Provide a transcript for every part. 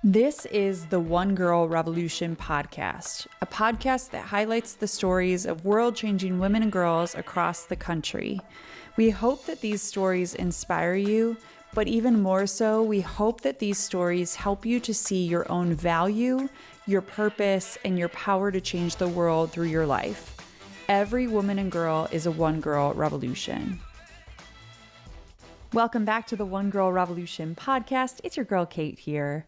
This is the One Girl Revolution podcast, a podcast that highlights the stories of world-changing women and girls across the country. We hope that these stories inspire you, but even more so, we hope that these stories help you to see your own value, your purpose, and your power to change the world through your life. Every woman and girl is a One Girl Revolution. Welcome back to the One Girl Revolution podcast. It's your girl Kate here.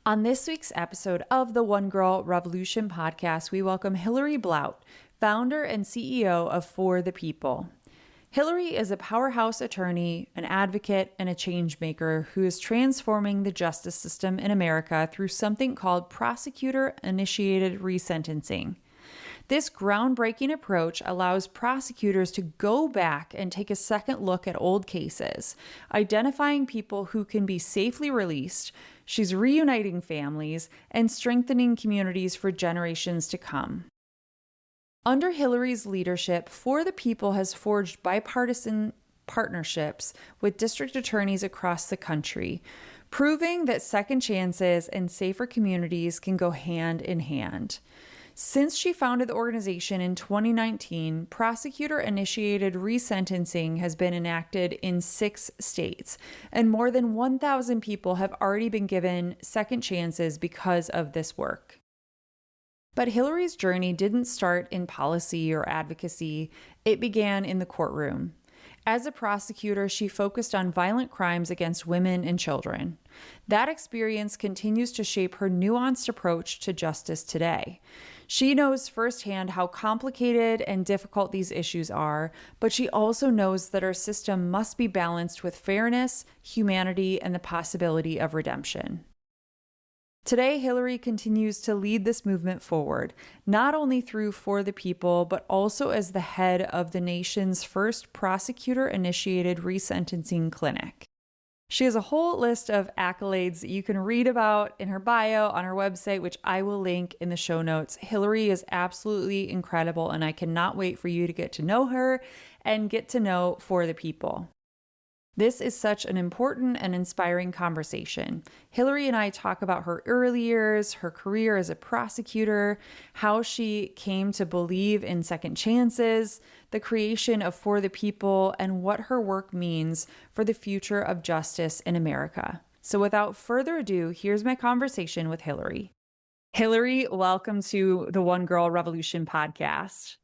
On this week's episode of the One Girl Revolution podcast, we welcome Hillary Blout, founder and CEO of For the People. Hillary is a powerhouse attorney, an advocate, and a changemaker who is transforming the justice system in America through something called Prosecutor-Initiated Resentencing. This groundbreaking approach allows prosecutors to go back and take a second look at old cases, identifying people who can be safely released. She's reuniting families and strengthening communities for generations to come. Under Hillary's leadership, For the People has forged bipartisan partnerships with district attorneys across the country, proving that second chances and safer communities can go hand in hand. Since she founded the organization in 2019, prosecutor-initiated resentencing has been enacted in 6 states, and more than 1,000 people have already been given second chances because of this work. But Hillary's journey didn't start in policy or advocacy. It began in the courtroom. As a prosecutor, she focused on violent crimes against women and children. That experience continues to shape her nuanced approach to justice today. She knows firsthand how complicated and difficult these issues are, but she also knows that our system must be balanced with fairness, humanity, and the possibility of redemption. Today, Hillary continues to lead this movement forward, not only through For the People, but also as the head of the nation's first prosecutor-initiated resentencing clinic. She has a whole list of accolades that you can read about in her bio on her website, which I will link in the show notes. Hillary is absolutely incredible, and I cannot wait for you to get to know her and get to know For the People. This is such an important and inspiring conversation. Hillary and I talk about her early years, her career as a prosecutor, how she came to believe in second chances, the creation of For the People, and what her work means for the future of justice in America. So without further ado, here's my conversation with Hillary. Hillary, welcome to the One Girl Revolution podcast.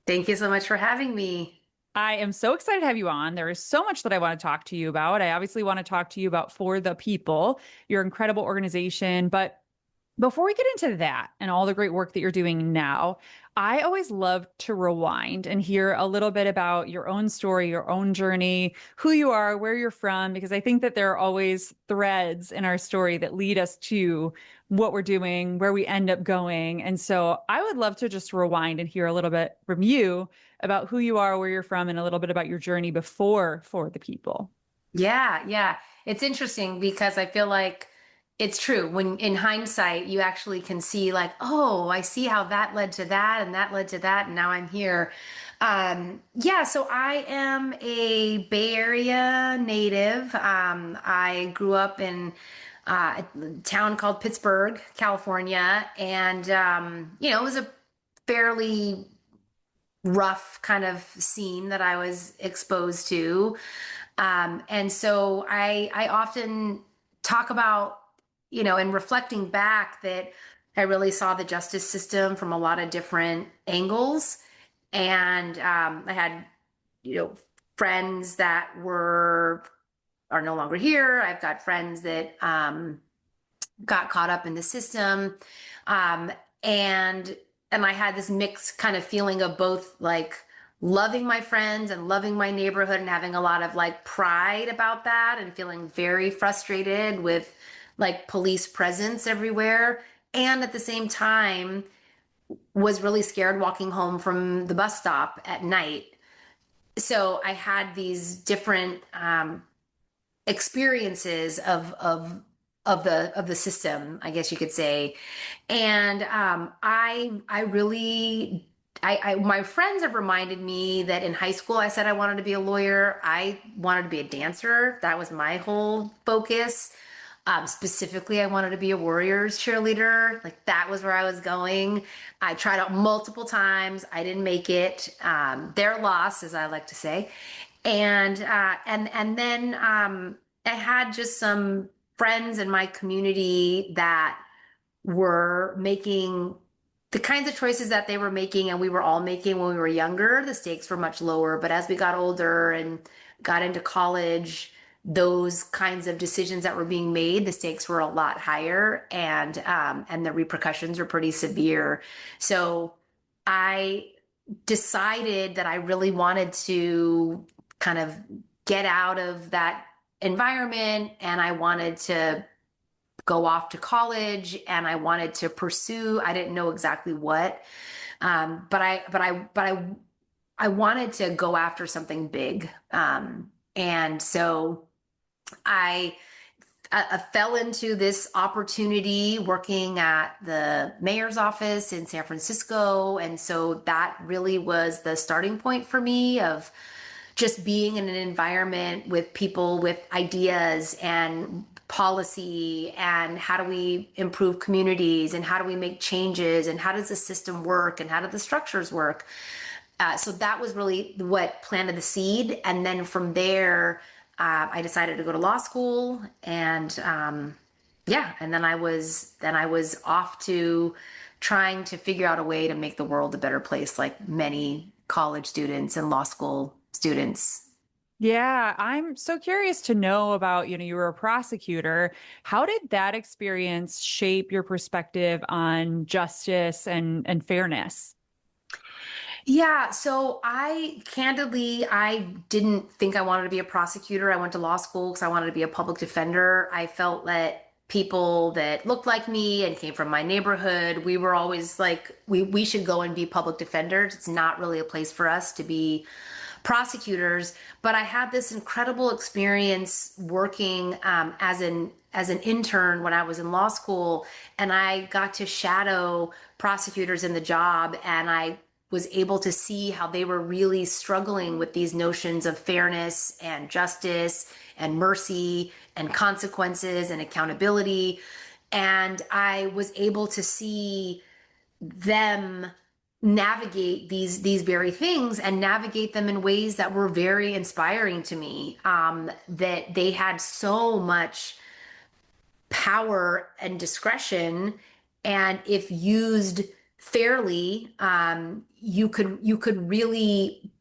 Thank you so much for having me. I am so excited to have you on. There is so much that I want to talk to you about. I obviously want to talk to you about For the People, your incredible organization. But before we get into that and all the great work that you're doing now, I always love to rewind and hear a little bit about your own story, your own journey, who you are, where you're from, because I think that there are always threads in our story that lead us to what we're doing, where we end up going. And so I would love to just rewind and hear a little bit from you about who you are, where you're from, and a little bit about your journey before For the People. Yeah. It's interesting because I feel like it's true. When in hindsight, you actually can see like, oh, I see how that led to that and that led to that. And now I'm here. So I am a Bay Area native. I grew up in a town called Pittsburgh, California. And, it was a fairly rough kind of scene that I was exposed to. And so I often talk about, in reflecting back, that I really saw the justice system from a lot of different angles. And I had, friends that are no longer here. I've got friends that got caught up in the system. And I had this mixed kind of feeling of both like loving my friends and loving my neighborhood and having a lot of like pride about that and feeling very frustrated with like police presence everywhere. And at the same time was really scared walking home from the bus stop at night. So I had these different experiences of the system, I guess you could say. And my friends have reminded me that in high school, I said I wanted to be a lawyer. I wanted to be a dancer. That was my whole focus. Specifically, I wanted to be a Warriors cheerleader. Like that was where I was going. I tried out multiple times. I didn't make it. Their loss, as I like to say. And then I had just some friends in my community that were making the kinds of choices that they were making and we were all making when we were younger. The stakes were much lower, but as we got older and got into college, those kinds of decisions that were being made, the stakes were a lot higher, and the repercussions were pretty severe. So I decided that I really wanted to kind of get out of that environment, and I wanted to go off to college, and I wanted to pursue, I didn't know exactly what, but I wanted to go after something big. And so I, I fell into this opportunity working at the mayor's office in San Francisco. And so that really was the starting point for me of just being in an environment with people with ideas and policy, and how do we improve communities, and how do we make changes, and how does the system work, and how do the structures work. So that was really what planted the seed. And then from there, I decided to go to law school, and yeah, and then I was off to trying to figure out a way to make the world a better place, like many college students and law school students. Yeah, I'm so curious to know about, you were a prosecutor. How did that experience shape your perspective on justice and fairness? Yeah, so I didn't think I wanted to be a prosecutor. I went to law school because I wanted to be a public defender. I felt that people that looked like me and came from my neighborhood, we were always like, we should go and be public defenders. It's not really a place for us to be prosecutors. But I had this incredible experience working as an intern when I was in law school, and I got to shadow prosecutors in the job, and I was able to see how they were really struggling with these notions of fairness and justice and mercy and consequences and accountability. And I was able to see them navigate these very things, and navigate them in ways that were very inspiring to me. That they had so much power and discretion, and if used fairly, you could really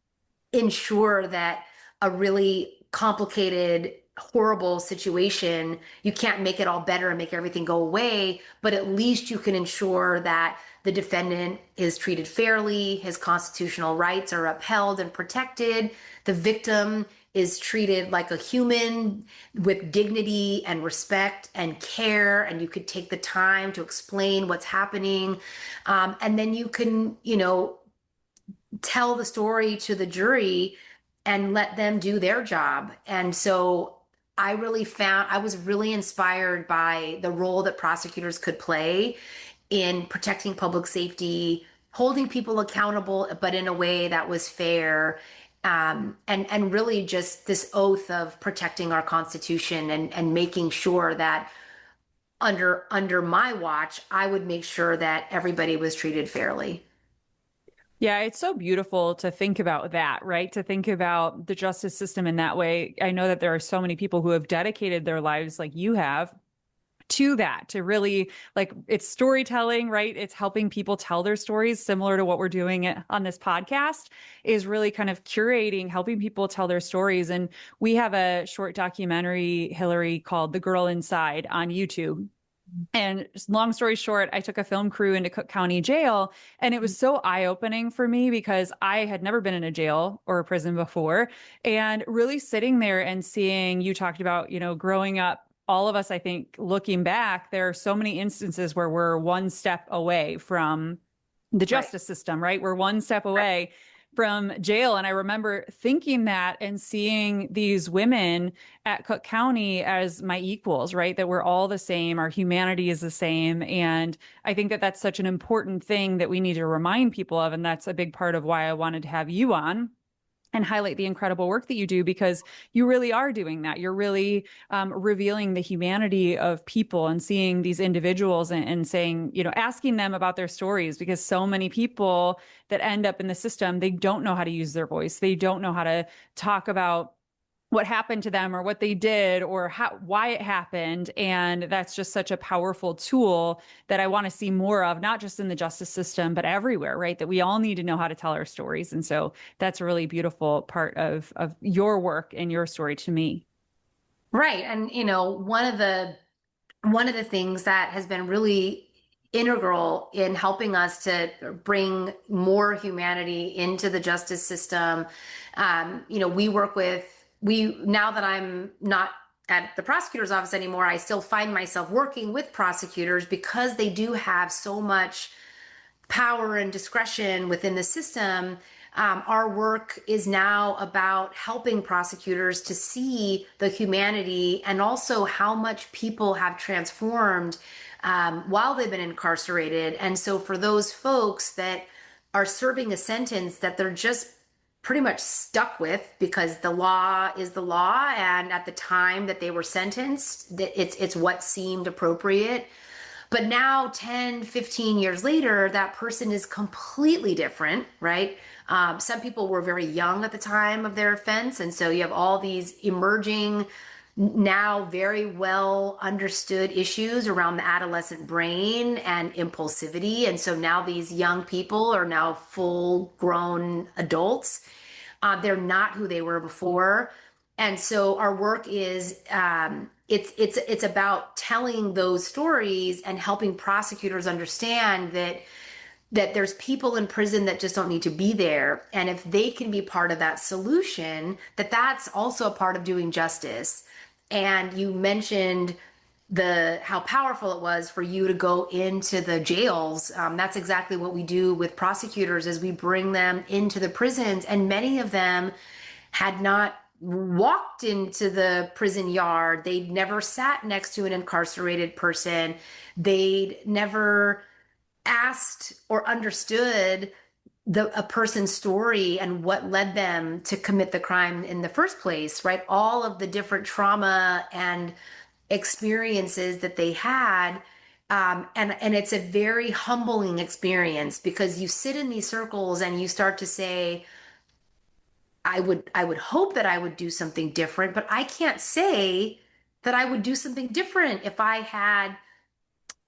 ensure that a really complicated, horrible situation, you can't make it all better and make everything go away, but at least you can ensure that the defendant is treated fairly, his constitutional rights are upheld and protected, the victim is treated like a human with dignity and respect and care, and you could take the time to explain what's happening. And then you can, tell the story to the jury and let them do their job. And so I was really inspired by the role that prosecutors could play in protecting public safety, holding people accountable, but in a way that was fair. And really just this oath of protecting our Constitution, and making sure that under my watch, I would make sure that everybody was treated fairly. Yeah, it's so beautiful to think about that, right? To think about the justice system in that way. I know that there are so many people who have dedicated their lives like you have to that, to really like it's storytelling, right? It's helping people tell their stories, similar to what we're doing on this podcast, is really kind of curating, helping people tell their stories. And we have a short documentary, Hillary, called The Girl Inside on YouTube. And long story short, I took a film crew into Cook County Jail, and it was so eye-opening for me because I had never been in a jail or a prison before. And really sitting there and seeing, you talked about, growing up, all of us, I think, looking back, there are so many instances where we're one step away from the Right. justice system, right? We're one step away from jail. And I remember thinking that and seeing these women at Cook County as my equals, right? That we're all the same. Our humanity is the same. And I think that that's such an important thing that we need to remind people of. And that's a big part of why I wanted to have you on, and highlight the incredible work that you do, because you really are doing that. You're really revealing the humanity of people and seeing these individuals and saying, asking them about their stories, because so many people that end up in the system, they don't know how to use their voice. They don't know how to talk about what happened to them or what they did or why it happened. And that's just such a powerful tool that I want to see more of, not just in the justice system, but everywhere, right? That we all need to know how to tell our stories. And so that's a really beautiful part of your work and your story to me. Right. And one of the things that has been really integral in helping us to bring more humanity into the justice system, we work with, now that I'm not at the prosecutor's office anymore, I still find myself working with prosecutors because they do have so much power and discretion within the system. Our work is now about helping prosecutors to see the humanity and also how much people have transformed while they've been incarcerated. And so for those folks that are serving a sentence that they're just pretty much stuck with because the law is the law, and at the time that they were sentenced, it's what seemed appropriate. But now, 10, 15 years later, that person is completely different, right? Some people were very young at the time of their offense. And so you have all these emerging, now very well understood issues around the adolescent brain and impulsivity. And so now these young people are now full grown adults. They're not who they were before. And so our work is it's about telling those stories and helping prosecutors understand that there's people in prison that just don't need to be there, and if they can be part of that solution, that's also a part of doing justice. And you mentioned how powerful it was for you to go into the jails. That's exactly what we do with prosecutors, is we bring them into the prisons, and many of them had not walked into the prison yard. They'd never sat next to an incarcerated person. They'd never asked or understood a person's story and what led them to commit the crime in the first place, right? All of the different trauma and experiences that they had. And it's a very humbling experience, because you sit in these circles and you start to say, I would hope that I would do something different, but I can't say that I would do something different if I had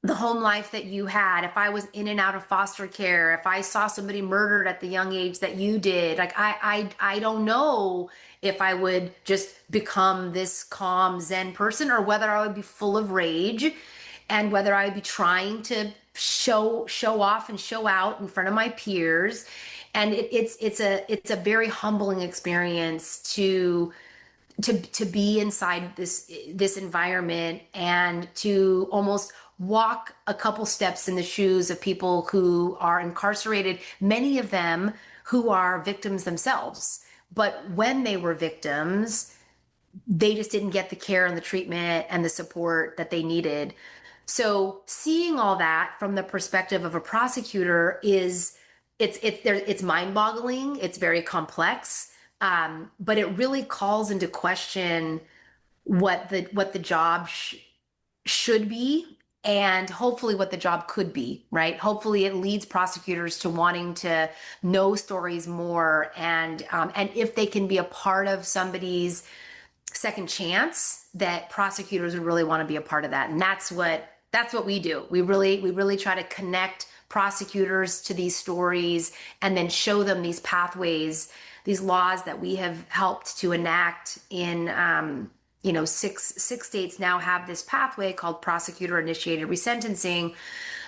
the home life that you had, if I was in and out of foster care, if I saw somebody murdered at the young age that you did. Like I don't know if I would just become this calm Zen person, or whether I would be full of rage, and whether I would be trying to show off and show out in front of my peers. And it's a very humbling experience to be inside this environment, and to almost walk a couple steps in the shoes of people who are incarcerated, many of them who are victims themselves. But when they were victims, they just didn't get the care and the treatment and the support that they needed. So seeing all that from the perspective of a prosecutor is it's mind-boggling. It's very complex, but it really calls into question what the job should be, and hopefully what the job could be, right? Hopefully it leads prosecutors to wanting to know stories more, and if they can be a part of somebody's second chance, that prosecutors would really want to be a part of that. And that's what we do. We really try to connect prosecutors to these stories, and then show them these pathways, these laws that we have helped to enact in six states now have this pathway called prosecutor-initiated resentencing,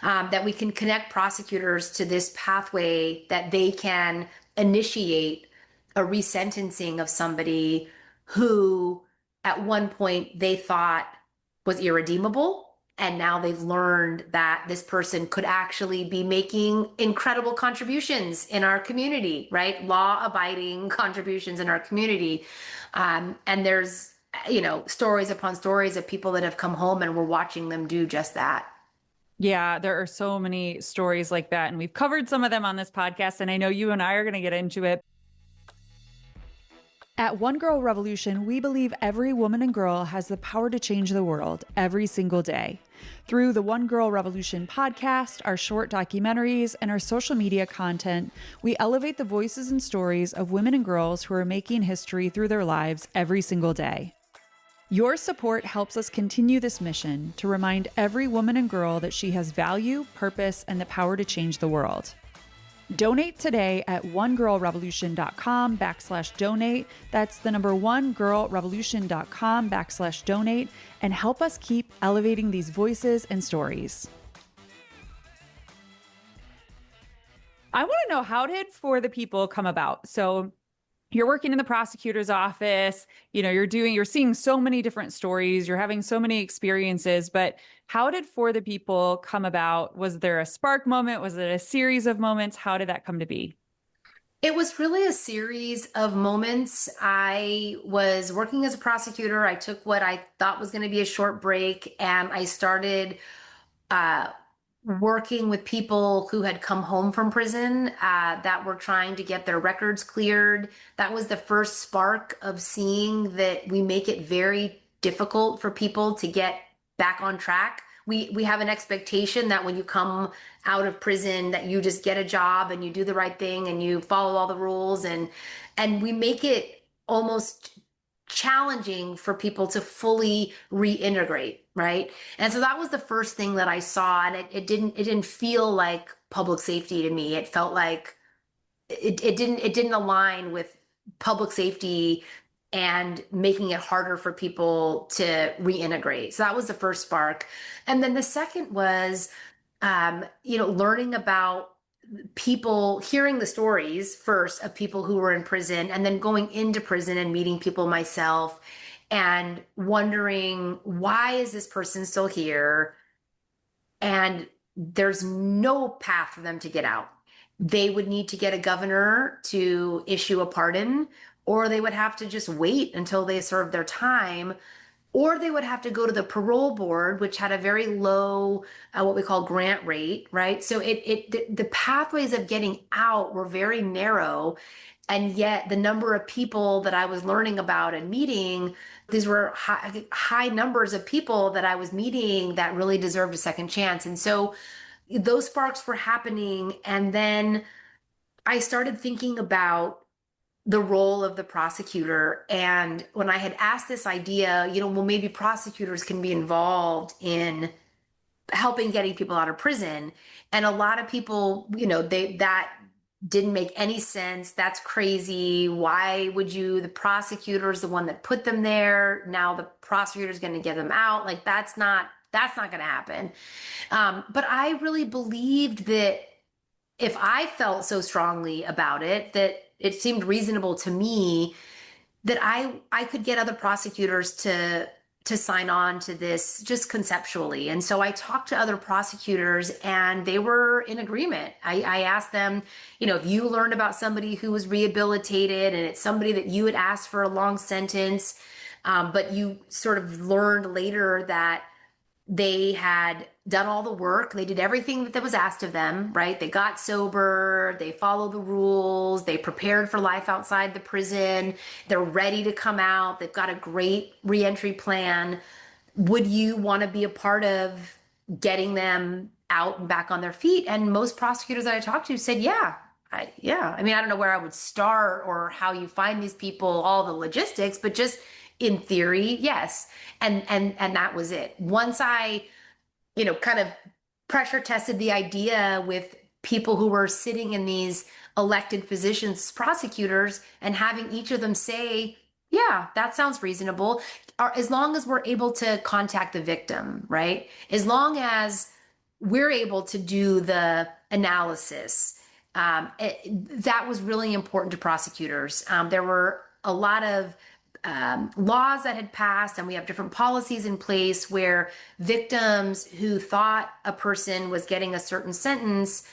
that we can connect prosecutors to this pathway, that they can initiate a resentencing of somebody who at one point they thought was irredeemable. And now they've learned that this person could actually be making incredible contributions in our community, right? Law-abiding contributions in our community. And there's, stories upon stories of people that have come home, and we're watching them do just that. Yeah, there are so many stories like that. And we've covered some of them on this podcast. And I know you and I are going to get into it. At One Girl Revolution, we believe every woman and girl has the power to change the world every single day. Through the One Girl Revolution podcast, our short documentaries, and our social media content, we elevate the voices and stories of women and girls who are making history through their lives every single day. Your support helps us continue this mission to remind every woman and girl that she has value, purpose, and the power to change the world. Donate today at onegirlrevolution.com/donate. That's the number onegirlrevolution.com/donate, and help us keep elevating these voices and stories. I want to know, how did For the People come about? So you're working in the prosecutor's office, you're seeing so many different stories, you're having so many experiences, but how did For the People come about? Was there a spark moment? Was it a series of moments? How did that come to be? It was really a series of moments. I was working as a prosecutor. I took what I thought was going to be a short break, and I started uh, working with people who had come home from prison that were trying to get their records cleared. That was the first spark of seeing that we make it very difficult for people to get back on track. We have an expectation that when you come out of prison that you just get a job and you do the right thing and you follow all the rules, and we make it almost challenging for people to fully reintegrate, right? And so that was the first thing that I saw, and it didn't feel like public safety to me. It felt like it didn't align with public safety and making it harder for people to reintegrate. So that was the first spark. And then the second was learning about people, hearing the stories first of people who were in prison, and then going into prison and meeting people myself and wondering, why is this person still here? And there's no path for them to get out. They would need to get a governor to issue a pardon, or they would have to just wait until they served their time, or they would have to go to the parole board, which had a very low, what we call grant rate, right? So the pathways of getting out were very narrow, and yet the number of people that I was learning about and meeting, these were high numbers of people that I was meeting that really deserved a second chance. And so those sparks were happening, and then I started thinking about the role of the prosecutor. And when I had asked this idea, well, maybe prosecutors can be involved in helping getting people out of prison. And a lot of people, that didn't make any sense. That's crazy. Why would you? The prosecutor is the one that put them there. Now the prosecutor is going to get them out. Like, that's not going to happen. But I really believed that if I felt so strongly about it, that it seemed reasonable to me that I could get other prosecutors to sign on to this just conceptually. And so I talked to other prosecutors, and they were in agreement. I asked them, if you learned about somebody who was rehabilitated and it's somebody that you had asked for a long sentence, but you sort of learned later that they had done all the work. They did everything that was asked of them, right? They got sober, they followed the rules, they prepared for life outside the prison, they're ready to come out, they've got a great reentry plan. Would you want to be a part of getting them out and back on their feet? And most prosecutors that I talked to said, yeah. I mean, I don't know where I would start or how you find these people, all the logistics, but just in theory, yes. And that was it. Once I, kind of pressure tested the idea with people who were sitting in these elected positions as prosecutors, and having each of them say, yeah, that sounds reasonable, as long as we're able to contact the victim, right? As long as we're able to do the analysis. That was really important to prosecutors. There were a lot of laws that had passed, and we have different policies in place where victims who thought a person was getting a certain sentence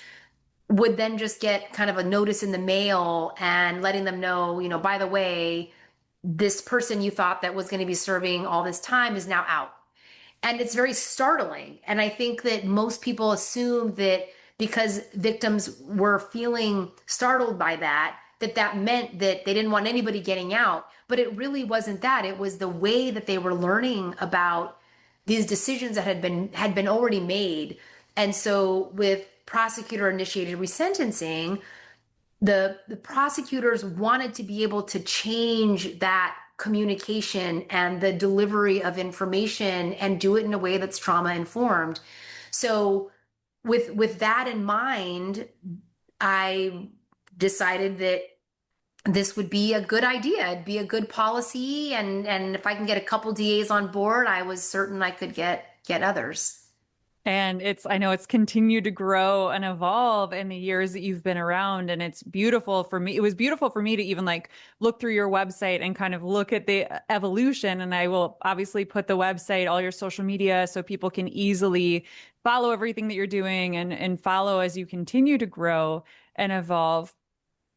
would then just get kind of a notice in the mail and letting them know, by the way, this person you thought that was going to be serving all this time is now out. And it's very startling. And I think that most people assume that because victims were feeling startled by that, that meant that they didn't want anybody getting out. But it really wasn't that. It was the way that they were learning about these decisions that had been already made. And so with prosecutor initiated resentencing, the prosecutors wanted to be able to change that communication and the delivery of information and do it in a way that's trauma informed. So with that in mind, I decided that this would be a good idea. It'd be a good policy, and if I can get a couple DAs on board, I was certain I could get others. And I know it's continued to grow and evolve in the years that you've been around. And it's beautiful for me. It was beautiful for me to even like look through your website and kind of look at the evolution. And I will obviously put the website, all your social media, so people can easily follow everything that you're doing and follow as you continue to grow and evolve.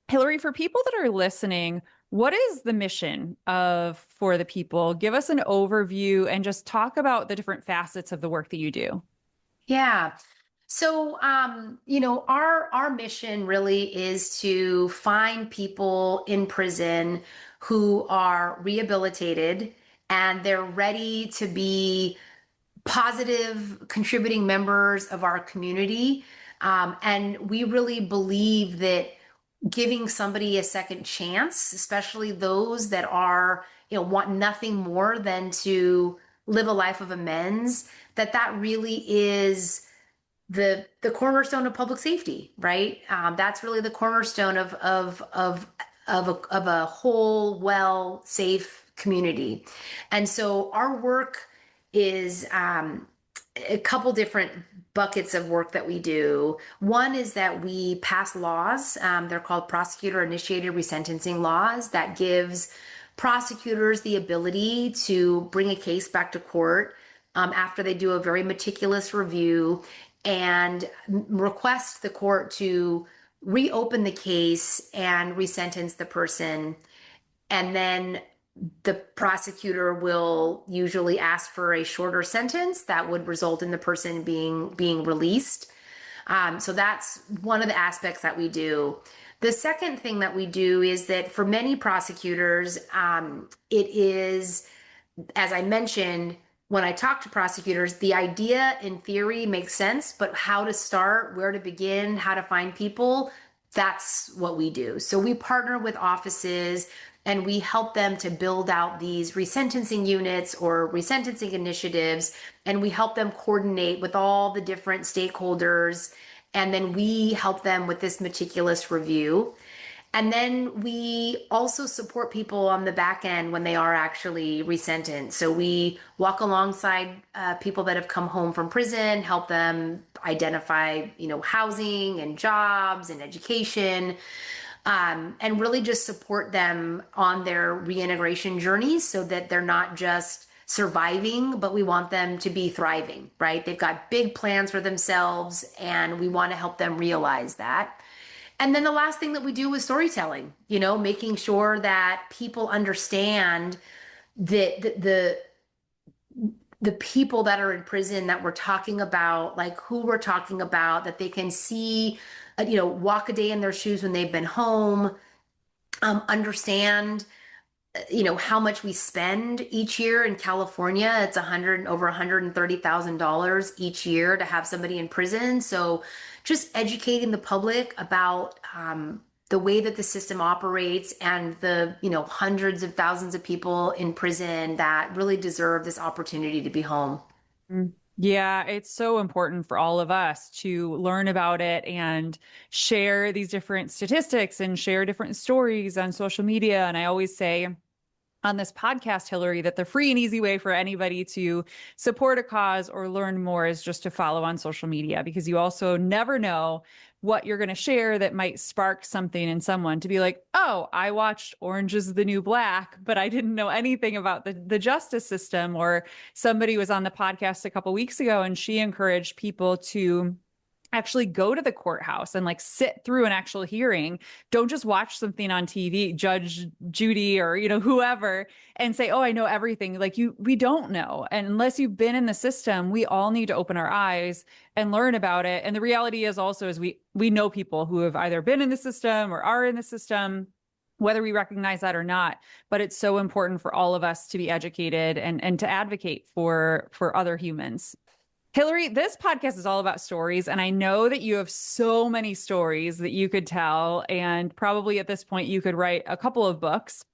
Hillary, for people that are listening, what is the mission of For the People? Give us an overview and just talk about the different facets of the work that you do. Yeah. So, our mission really is to find people in prison who are rehabilitated and they're ready to be positive, contributing members of our community. And we really believe that giving somebody a second chance, especially those that are, want nothing more than to live a life of amends, that really is the cornerstone of public safety, right? That's really the cornerstone of a whole, well, safe community. And so our work is a couple different buckets of work that we do. One is that we pass laws. They're called prosecutor-initiated resentencing laws that gives prosecutors the ability to bring a case back to court after they do a very meticulous review and request the court to reopen the case and resentence the person. And then the prosecutor will usually ask for a shorter sentence that would result in the person being released. So that's one of the aspects that we do. The second thing that we do is that for many prosecutors, it is, as I mentioned, when I talk to prosecutors, the idea in theory makes sense, but how to start, where to begin, how to find people, that's what we do. So we partner with offices and we help them to build out these resentencing units or resentencing initiatives, and we help them coordinate with all the different stakeholders, and then we help them with this meticulous review. And then we also support people on the back end when they are actually resentenced. So we walk alongside people that have come home from prison, help them identify, housing and jobs and education, and really just support them on their reintegration journeys so that they're not just surviving, but we want them to be thriving, right? They've got big plans for themselves, and we want to help them realize that. And then the last thing that we do is storytelling, making sure that people understand that the people that are in prison that we're talking about, like who we're talking about, that they can see, walk a day in their shoes when they've been home, understand, how much we spend each year in California. It's over $130,000 each year to have somebody in prison. So just educating the public about the way that the system operates and the hundreds of thousands of people in prison that really deserve this opportunity to be home. Yeah, it's so important for all of us to learn about it and share these different statistics and share different stories on social media. And I always say on this podcast, Hillary, that the free and easy way for anybody to support a cause or learn more is just to follow on social media, because you also never know what you're going to share that might spark something in someone to be like, oh, I watched Orange is the New Black, but I didn't know anything about the justice system. Or somebody was on the podcast a couple weeks ago and she encouraged people to actually go to the courthouse and like sit through an actual hearing. Don't just watch something on TV, Judge Judy or, whoever, and say, oh, I know everything. Like we don't know. And unless you've been in the system, we all need to open our eyes and learn about it. And the reality is also is we know people who have either been in the system or are in the system, whether we recognize that or not. But it's so important for all of us to be educated and to advocate for other humans. Hillary, this podcast is all about stories, and I know that you have so many stories that you could tell, and probably at this point you could write a couple of books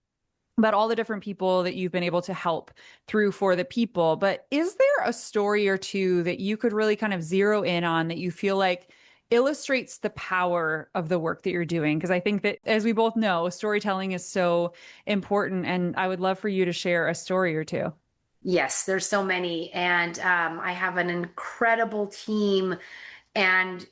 about all the different people that you've been able to help through For the People. But is there a story or two that you could really kind of zero in on that you feel like illustrates the power of the work that you're doing? Because I think that, as we both know, storytelling is so important, and I would love for you to share a story or two. Yes, there's so many. And I have an incredible team and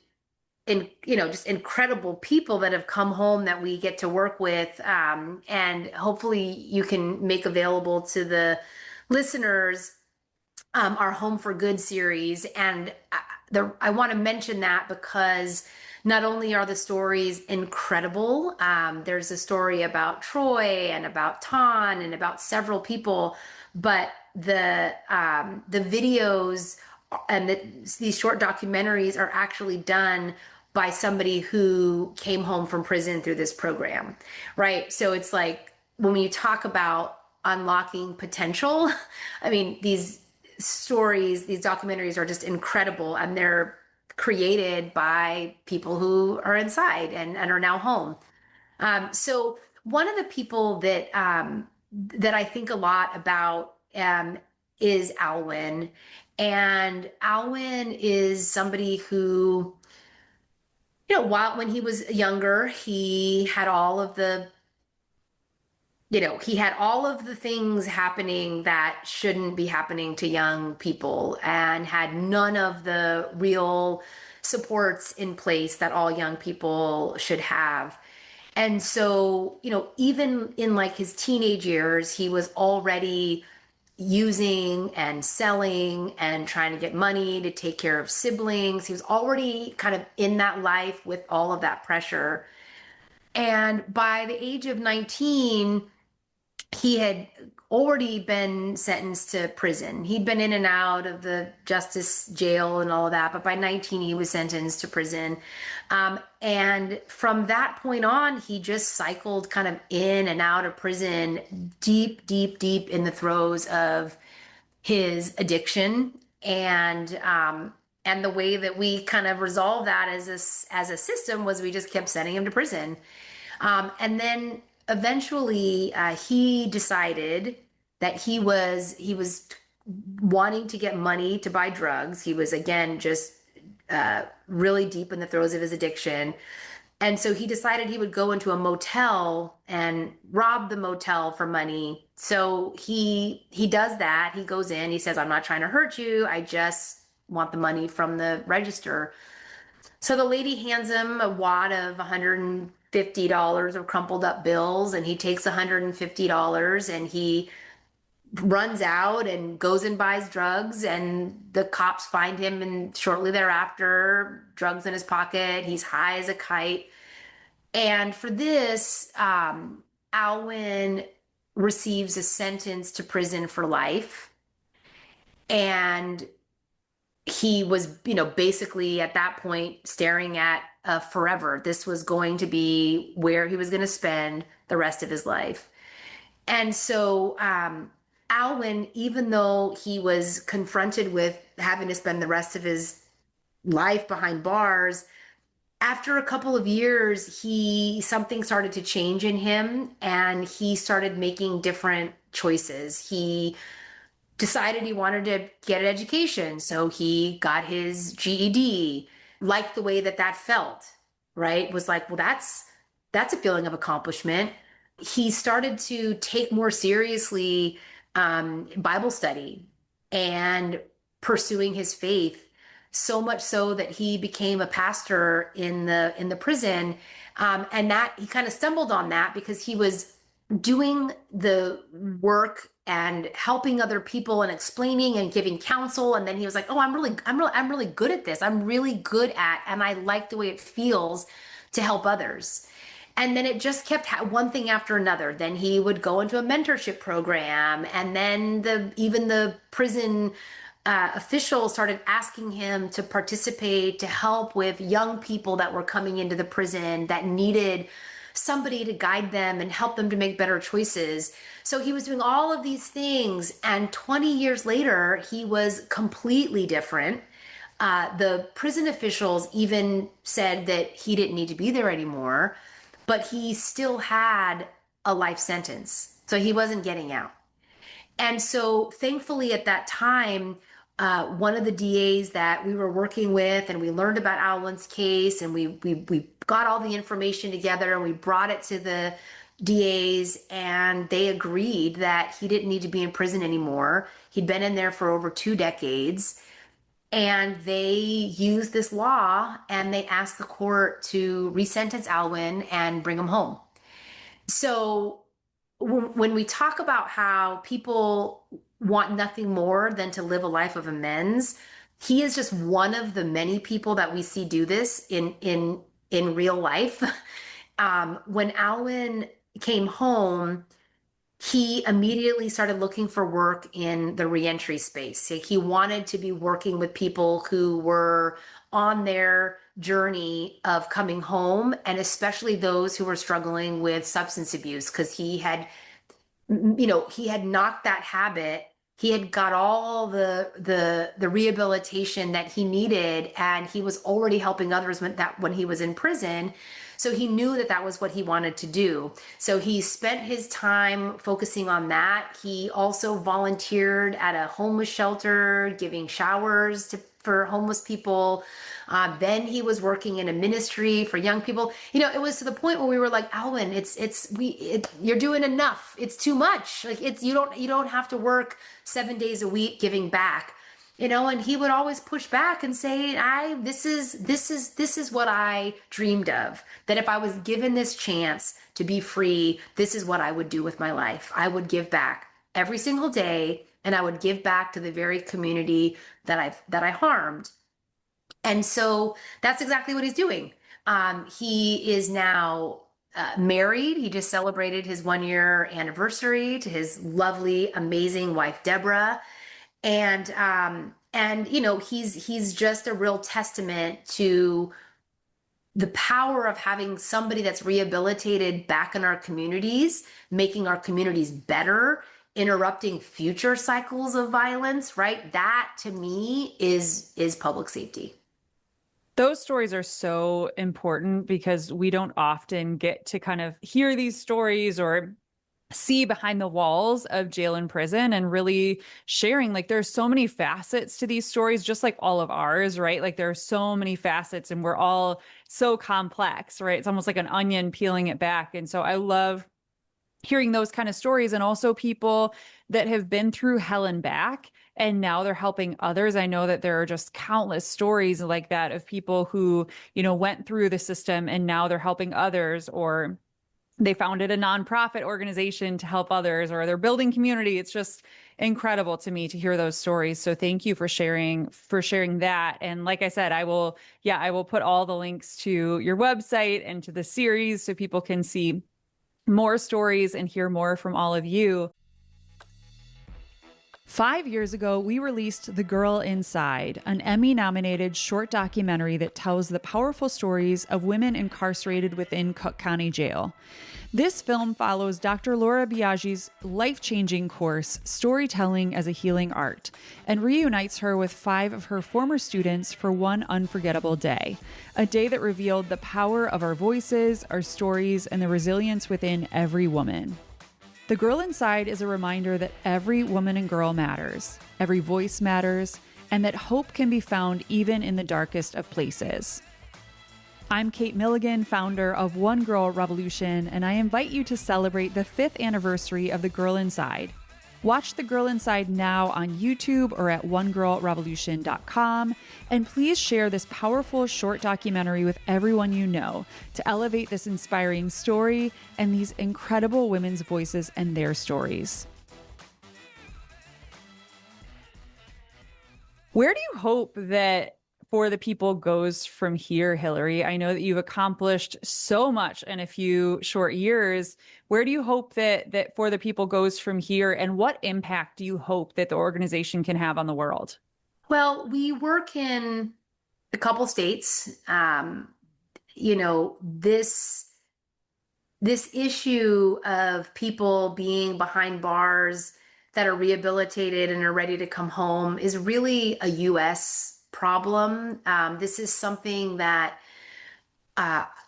just incredible people that have come home that we get to work with. And hopefully you can make available to the listeners our Home for Good series. And I want to mention that because not only are the stories incredible, there's a story about Troy and about Ton and about several people, but the videos and these short documentaries are actually done by somebody who came home from prison through this program, right? So it's like when you talk about unlocking potential, I mean, these stories, these documentaries are just incredible, and they're created by people who are inside and are now home. So one of the people that I think a lot about is Alwyn. And Alwyn is somebody who, when he was younger, he had all of the things happening that shouldn't be happening to young people, and had none of the real supports in place that all young people should have. And so, even in like his teenage years, he was already using and selling and trying to get money to take care of siblings. He was already kind of in that life with all of that pressure. And by the age of 19, he had already been sentenced to prison. He'd been in and out of the justice jail and all of that, but by 19, he was sentenced to prison. And from that point on, he just cycled kind of in and out of prison, deep, deep, deep in the throes of his addiction. And the way that we kind of resolved that as a system was we just kept sending him to prison. And then eventually he decided that he was wanting to get money to buy drugs. He was again just really deep in the throes of his addiction. And so he decided he would go into a motel and rob the motel for money. So he does that. He goes in, he says, I'm not trying to hurt you. I just want the money from the register. So the lady hands him a wad of $150 of crumpled up bills, and he takes $150 and he runs out and goes and buys drugs, and the cops find him, and shortly thereafter, drugs in his pocket. He's high as a kite. And for this, Alwyn receives a sentence to prison for life. And he was, basically at that point staring at forever. This was going to be where he was going to spend the rest of his life. And so Alwyn, even though he was confronted with having to spend the rest of his life behind bars, after a couple of years, something started to change in him, and he started making different choices. He decided he wanted to get an education, so he got his GED. Liked the way that that felt, right? Was like, well, that's a feeling of accomplishment. He started to take more seriously Bible study and pursuing his faith, so much so that he became a pastor in the prison. And that he kind of stumbled on that because he was doing the work and helping other people and explaining and giving counsel. And then he was like, oh, I'm really good at this. I'm really good at, and I like the way it feels to help others. And then it just kept one thing after another. Then he would go into a mentorship program, and then even the prison officials started asking him to participate to help with young people that were coming into the prison that needed somebody to guide them and help them to make better choices. So he was doing all of these things, and 20 years later, he was completely different. The prison officials even said that he didn't need to be there anymore, but he still had a life sentence. So he wasn't getting out. And so thankfully at that time, one of the DAs that we were working with, and we learned about Alwyn's case, and we got all the information together and we brought it to the DAs, and they agreed that he didn't need to be in prison anymore. He'd been in there for over 2 decades. And they used this law and they asked the court to resentence Alwyn and bring him home. So when we talk about how people want nothing more than to live a life of amends, he is just one of the many people that we see do this in real life. When Alwyn came home, he immediately started looking for work in the reentry space. He wanted to be working with people who were on their journey of coming home, and especially those who were struggling with substance abuse, because he had knocked that habit. He had got all the rehabilitation that he needed, and he was already helping others when he was in prison. So he knew that that was what he wanted to do. So he spent his time focusing on that. He also volunteered at a homeless shelter, giving showers for homeless people. Then he was working in a ministry for young people. It was to the point where we were like, Alwyn, you're doing enough. It's too much. Like you don't have to work 7 days a week giving back. And he would always push back and say, this is what I dreamed of, that if I was given this chance to be free, this is what I would do with my life. I would give back every single day, and I would give back to the very community that I harmed. And so that's exactly what he's doing. He is now married. He just celebrated his 1-year anniversary to his lovely, amazing wife, Deborah. And he's just a real testament to the power of having somebody that's rehabilitated back in our communities, making our communities better, interrupting future cycles of violence, right? That to me is public safety. Those stories are so important because we don't often get to kind of hear these stories or see behind the walls of jail and prison, and really sharing, like, there's so many facets to these stories, just like all of ours, right? Like there are so many facets and we're all so complex, right? It's almost like an onion peeling it back. And so I love hearing those kind of stories, and also people that have been through hell and back and now they're helping others. I know that there are just countless stories like that of people who, went through the system and now they're helping others, or they founded a nonprofit organization to help others, or they're building community. It's just incredible to me to hear those stories. So thank you for sharing that. And like I said, I will put all the links to your website and to the series so people can see more stories and hear more from all of you. 5 years ago, we released The Girl Inside, an Emmy-nominated short documentary that tells the powerful stories of women incarcerated within Cook County Jail. This film follows Dr. Laura Biaggi's life-changing course, Storytelling as a Healing Art, and reunites her with 5 of her former students for one unforgettable day, a day that revealed the power of our voices, our stories, and the resilience within every woman. The Girl Inside is a reminder that every woman and girl matters, every voice matters, and that hope can be found even in the darkest of places. I'm Kate Milligan, founder of One Girl Revolution, and I invite you to celebrate the 5th anniversary of The Girl Inside. Watch The Girl Inside now on YouTube or at onegirlrevolution.com, and please share this powerful short documentary with everyone you know to elevate this inspiring story and these incredible women's voices and their stories. Where do you hope that For the People goes from here, Hillary? I know that you've accomplished so much in a few short years. Where do you hope that For the People goes from here, and what impact do you hope that the organization can have on the world? Well, we work in a couple states. You know, this issue of people being behind bars that are rehabilitated and are ready to come home is really a US problem. This is something that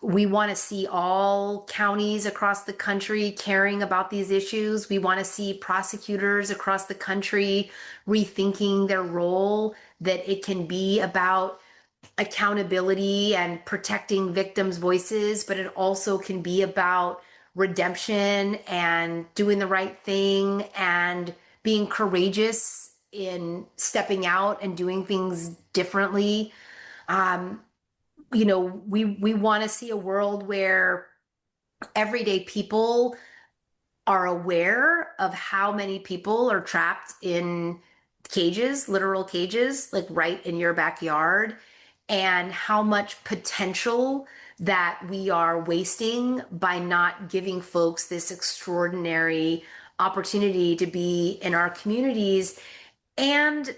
we want to see all counties across the country caring about these issues. We want to see prosecutors across the country rethinking their role, that it can be about accountability and protecting victims' voices, but it also can be about redemption and doing the right thing and being courageous in stepping out and doing things differently. Um, we want to see a world where everyday people are aware of how many people are trapped in cages, literal cages, like right in your backyard, and how much potential that we are wasting by not giving folks this extraordinary opportunity to be in our communities. And,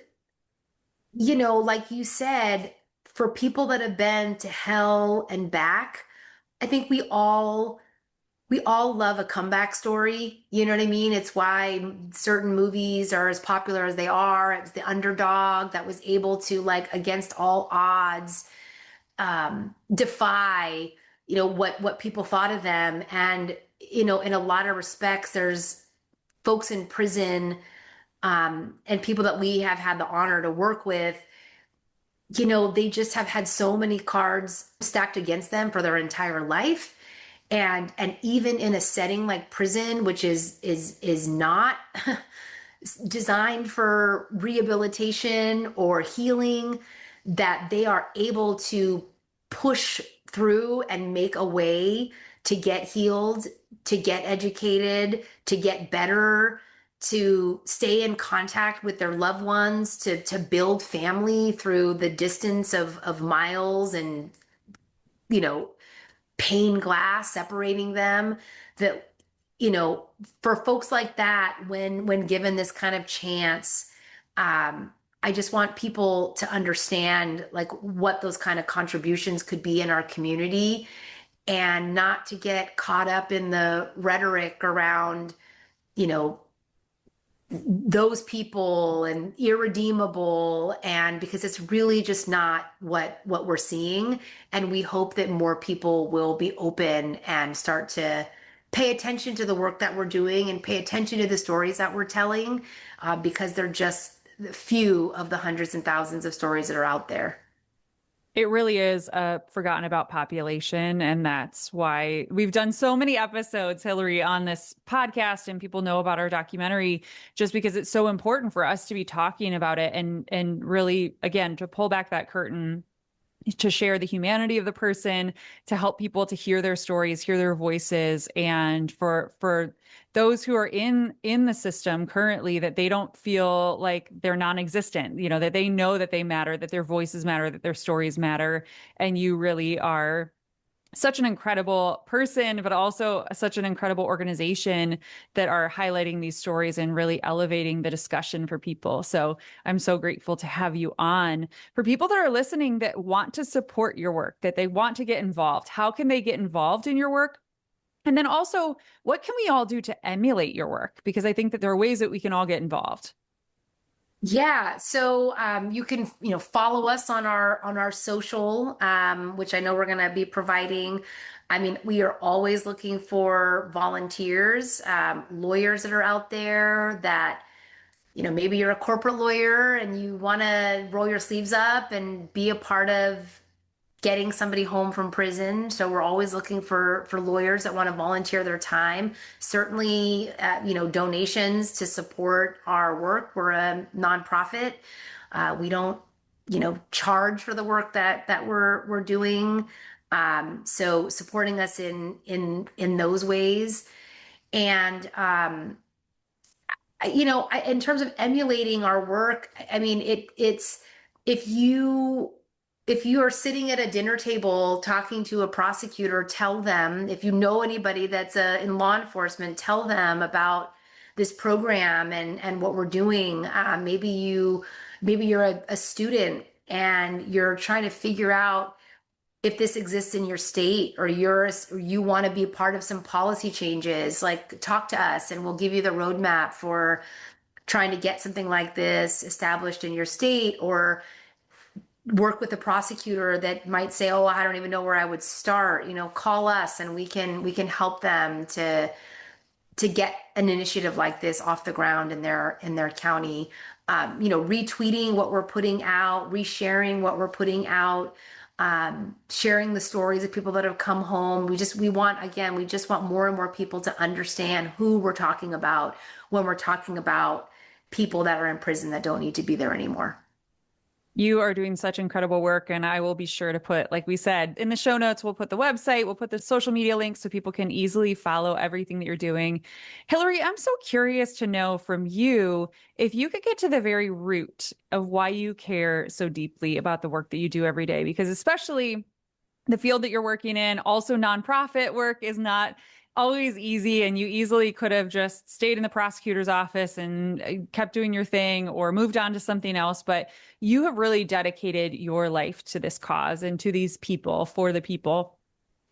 like you said, for people that have been to hell and back, I think we all love a comeback story. You know what I mean? It's why certain movies are as popular as they are. It was the underdog that was able to, like, against all odds, defy, what people thought of them. And, in a lot of respects, there's folks in prison, and people that we have had the honor to work with, they just have had so many cards stacked against them for their entire life. And even in a setting like prison, which is not designed for rehabilitation or healing, that they are able to push through and make a way to get healed, to get educated, to get better, to stay in contact with their loved ones, to build family through the distance of miles and, you know, pane glass separating them. That, you know for folks like that, when given this kind of chance, I just want people to understand, like, what those kind of contributions could be in our community, and not to get caught up in the rhetoric around, you know those people and irredeemable, and because it's really just not what we're seeing. And we hope that more people will be open and start to pay attention to the work that we're doing and pay attention to the stories that we're telling, because they're just few of the hundreds and thousands of stories that are out there. It really is a forgotten about population. And that's why we've done so many episodes, Hillary, on this podcast, and people know about our documentary just because it's so important for us to be talking about it and really, again, to pull back that curtain, to share the humanity of the person, to help people to hear their stories, hear their voices, and for those who are in the system currently, that they don't feel like they're non-existent, that they know that they matter, that their voices matter, that their stories matter. And you really are such an incredible person, but also such an incredible organization that are highlighting these stories and really elevating the discussion for people. So I'm so grateful to have you on. For people that are listening that want to support your work, that they want to get involved, how can they get involved in your work? And then also, what can we all do to emulate your work? Because I think that there are ways that we can all get involved. Yeah, so you can, follow us on our social, which I know we're going to be providing. I mean, we are always looking for volunteers, lawyers that are out there that, maybe you're a corporate lawyer and you want to roll your sleeves up and be a part of getting somebody home from prison. So we're always looking for lawyers that want to volunteer their time. Certainly, donations to support our work. We're a nonprofit. We don't, charge for the work that we're doing. So supporting us in those ways. And in terms of emulating our work, I mean, it's if you if you are sitting at a dinner table talking to a prosecutor, tell them, if you know anybody that's in law enforcement, tell them about this program and what we're doing. Maybe you're a student and you're trying to figure out if this exists in your state, or you want to be part of some policy changes. Like, talk to us and we'll give you the roadmap for trying to get something like this established in your state, or work with a prosecutor that might say, "Oh, I don't even know where I would start." Call us and we can help them to get an initiative like this off the ground in their county. Retweeting what we're putting out, resharing what we're putting out, sharing the stories of people that have come home. We just want more and more people to understand who we're talking about when we're talking about people that are in prison that don't need to be there anymore. You are doing such incredible work, and I will be sure to put, like we said, in the show notes, we'll put the website, we'll put the social media links so people can easily follow everything that you're doing. Hillary, I'm so curious to know from you if you could get to the very root of why you care so deeply about the work that you do every day, because especially the field that you're working in, also nonprofit work is not always easy. And you easily could have just stayed in the prosecutor's office and kept doing your thing or moved on to something else. But you have really dedicated your life to this cause and to these people, for the people.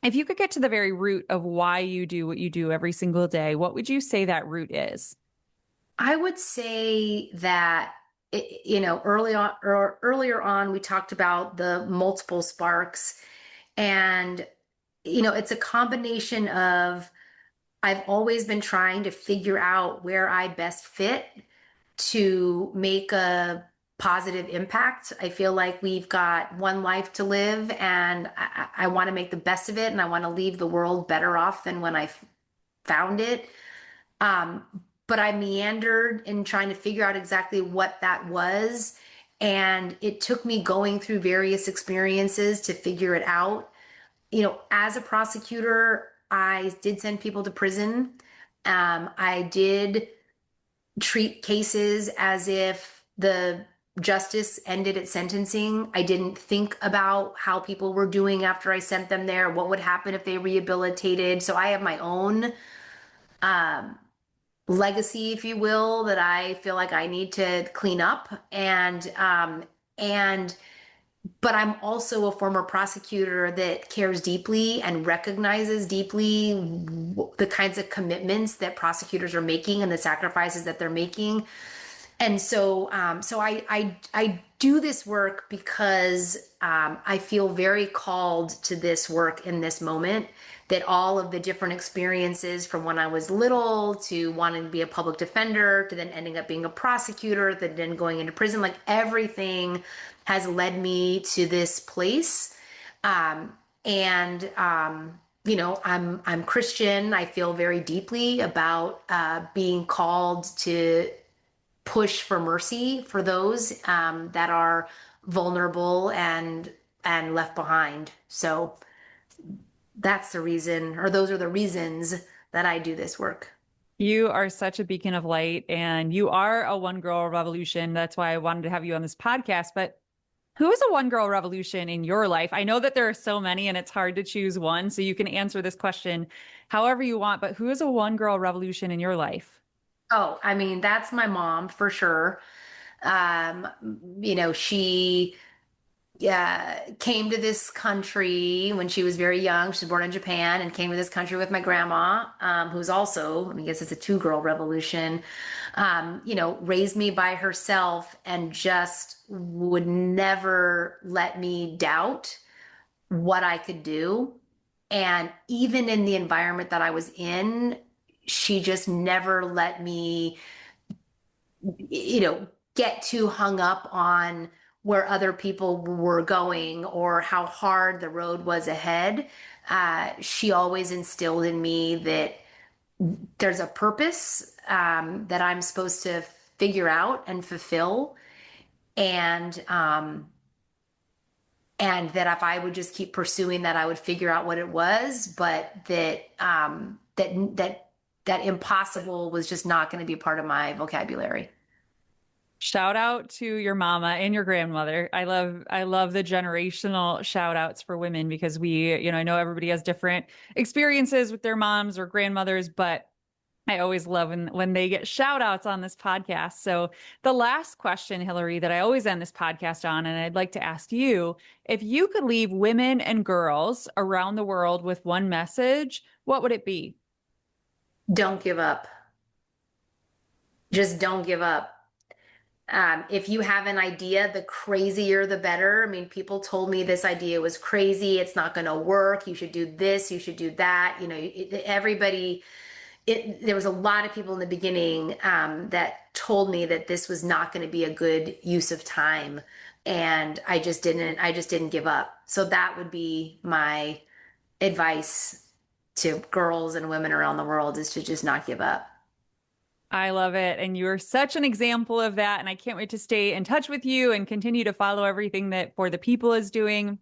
If you could get to the very root of why you do what you do every single day, what would you say that root is? I would say that earlier on we talked about the multiple sparks, and it's a combination of, I've always been trying to figure out where I best fit to make a positive impact. I feel like we've got one life to live, and I want to make the best of it, and I want to leave the world better off than when I found it. Um, but I meandered in trying to figure out exactly what that was. And it took me going through various experiences to figure it out. As a prosecutor, I did send people to prison. I did treat cases as if the justice ended at sentencing. I didn't think about how people were doing after I sent them there, what would happen if they rehabilitated. So I have my own um, legacy, if you will, that I feel like I need to clean up. And but I'm also a former prosecutor that cares deeply and recognizes deeply the kinds of commitments that prosecutors are making and the sacrifices that they're making. And so I do this work because I feel very called to this work in this moment. That all of the different experiences, from when I was little to wanting to be a public defender to then ending up being a prosecutor, then going into prison, like everything has led me to this place. And I'm Christian. I feel very deeply about being called to push for mercy for those that are vulnerable and left behind. So that's the reason, or those are the reasons that I do this work. You are such a beacon of light, and you are a one girl revolution. That's why I wanted to have you on this podcast. But who is a one girl revolution in your life? I know that there are so many and it's hard to choose one. So you can answer this question however you want. But who is a one girl revolution in your life? Oh, I mean, that's my mom for sure. Um, she came to this country when she was very young. She was born in Japan and came to this country with my grandma, who's also, I guess it's a two-girl revolution, raised me by herself and just would never let me doubt what I could do. And even in the environment that I was in, she just never let me get too hung up on where other people were going or how hard the road was ahead. She always instilled in me that there's a purpose that I'm supposed to figure out and fulfill, and that if I would just keep pursuing that, I would figure out what it was, but that impossible was just not going to be part of my vocabulary. Shout out to your mama and your grandmother. I love the generational shout outs for women because I know everybody has different experiences with their moms or grandmothers, but I always love when they get shout outs on this podcast. So the last question, Hillary, that I always end this podcast on, and I'd like to ask you, if you could leave women and girls around the world with one message, what would it be? Don't give up. Just don't give up. If you have an idea, the crazier the better. I mean, people told me this idea was crazy. It's not going to work. You should do this. You should do that. Everybody, there was a lot of people in the beginning that told me that this was not going to be a good use of time. And I just didn't give up. So that would be my advice to girls and women around the world, is to just not give up. I love it. And you are such an example of that. And I can't wait to stay in touch with you and continue to follow everything that For the People is doing.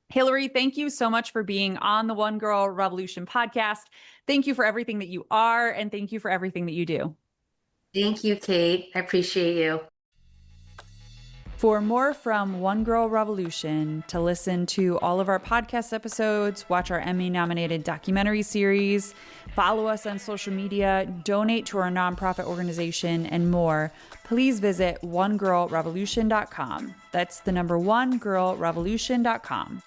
Hillary, thank you so much for being on the One Girl Revolution podcast. Thank you for everything that you are, and thank you for everything that you do. Thank you, Kate. I appreciate you. For more from One Girl Revolution, to listen to all of our podcast episodes, watch our Emmy-nominated documentary series, follow us on social media, donate to our nonprofit organization, and more, please visit onegirlrevolution.com. That's the number onegirlrevolution.com.